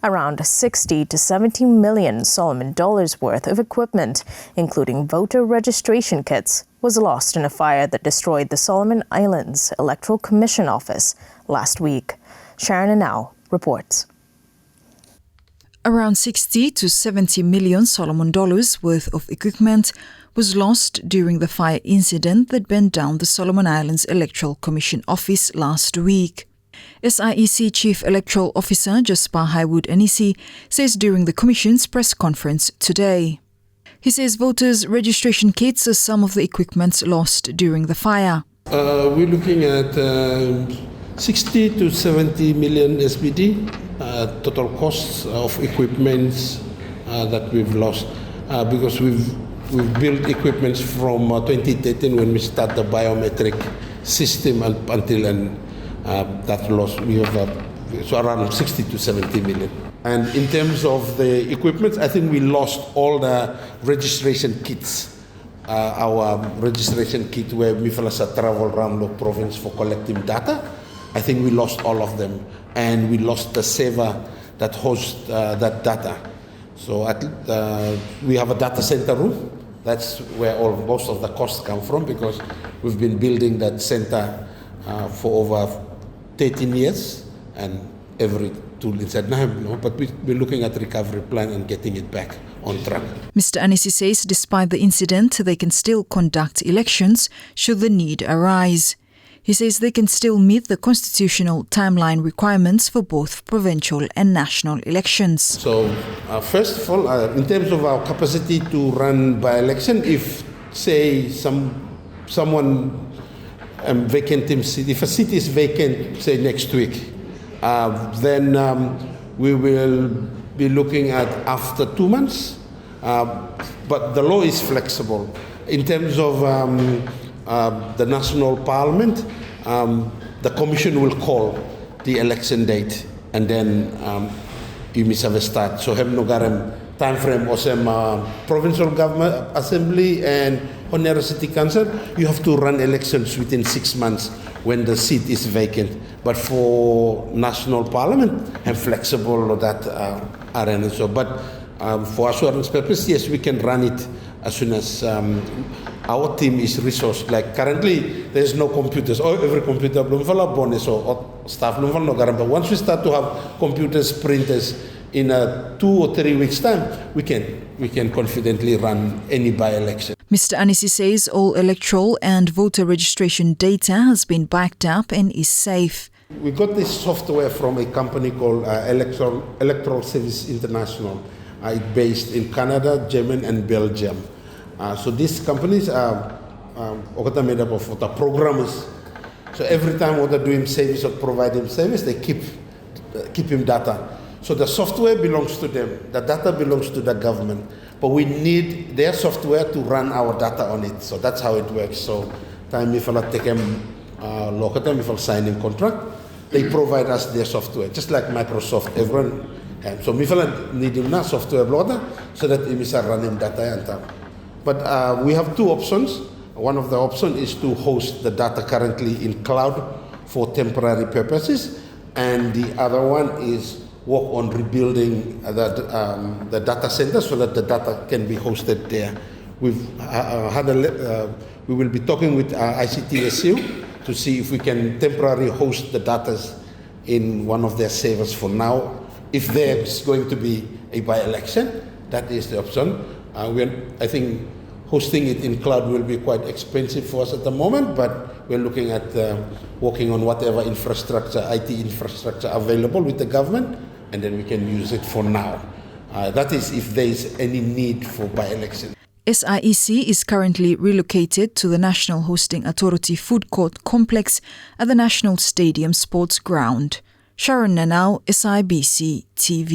Around 60 to 70 million Solomon dollars worth of equipment, including voter registration kits, was lost in a fire that destroyed the Solomon Islands Electoral Commission office last week. Sharon Anau reports. Around 60 to 70 million Solomon dollars worth of equipment was lost during the fire incident that burned down the Solomon Islands Electoral Commission office last week. SIEC Chief Electoral Officer Jasper Highwood Anisi says during the Commission's press conference today. He says voters' registration kits are some of the equipment lost during the fire. We're looking at 60 to 70 million SBD, total costs of equipment that we've lost because we've built equipment from 2013 when we start the biometric system until that loss. We have so around 60 to 70 million. And in terms of the equipment, I think we lost all the registration kits. Our registration kit where Mifalasa travel around the province for collecting data, I think we lost all of them. And we lost the server that hosts that data. So we have a data center room. That's where most of the costs come from because we've been building that center for over 13 years and every tool inside now, but we're looking at recovery plan and getting it back on track. Mr. Anisi says despite the incident, they can still conduct elections should the need arise. He says they can still meet the constitutional timeline requirements for both provincial and national elections. So first of all, in terms of our capacity to run by-election, if say someone vacant seat, if a seat is vacant, say next week, then we will be looking at after 2 months. But the law is flexible. In terms of the national parliament, the commission will call the election date and then you must have a start. So have no time frame osem provincial government assembly and Honora City Council, you have to run elections within 6 months when the seat is vacant. But for national parliament, I'm flexible on that arena. So, but for assurance purposes, yes, we can run it as soon as our team is resourced. Like currently, there's no computers. Every computer belum vala bonus or staff belum vala no garam. But once we start to have computers, printers, in 2 or 3 weeks' time, we can confidently run any by-election. Mr. Anisi says all electoral and voter registration data has been backed up and is safe. We got this software from a company called Electoral Service International. It's based in Canada, Germany, and Belgium. So these companies are made up of the programmers. So every time what they're doing service or providing service, they keep him data. So the software belongs to them, the data belongs to the government, but we need their software to run our data on it. So that's how it works. So time if I take them local time if I signing contract, they provide us their software, just like Microsoft, everyone. And so if I need them software blotter so that we can run data and time. But we have 2 options. One of the options is to host the data currently in cloud for temporary purposes, and the other one is work on rebuilding the data center so that the data can be hosted there. We've we will be talking with ICTSU to see if we can temporarily host the data in one of their servers for now. If there's going to be a by-election, that is the option. I think hosting it in cloud will be quite expensive for us at the moment, but we're looking at working on whatever infrastructure, IT infrastructure available with the government, and then we can use it for now. That is if there is any need for by-election. SIEC is currently relocated to the National Hosting Authority Food Court Complex at the National Stadium Sports Ground. Sharon Nanau, SIBC TV.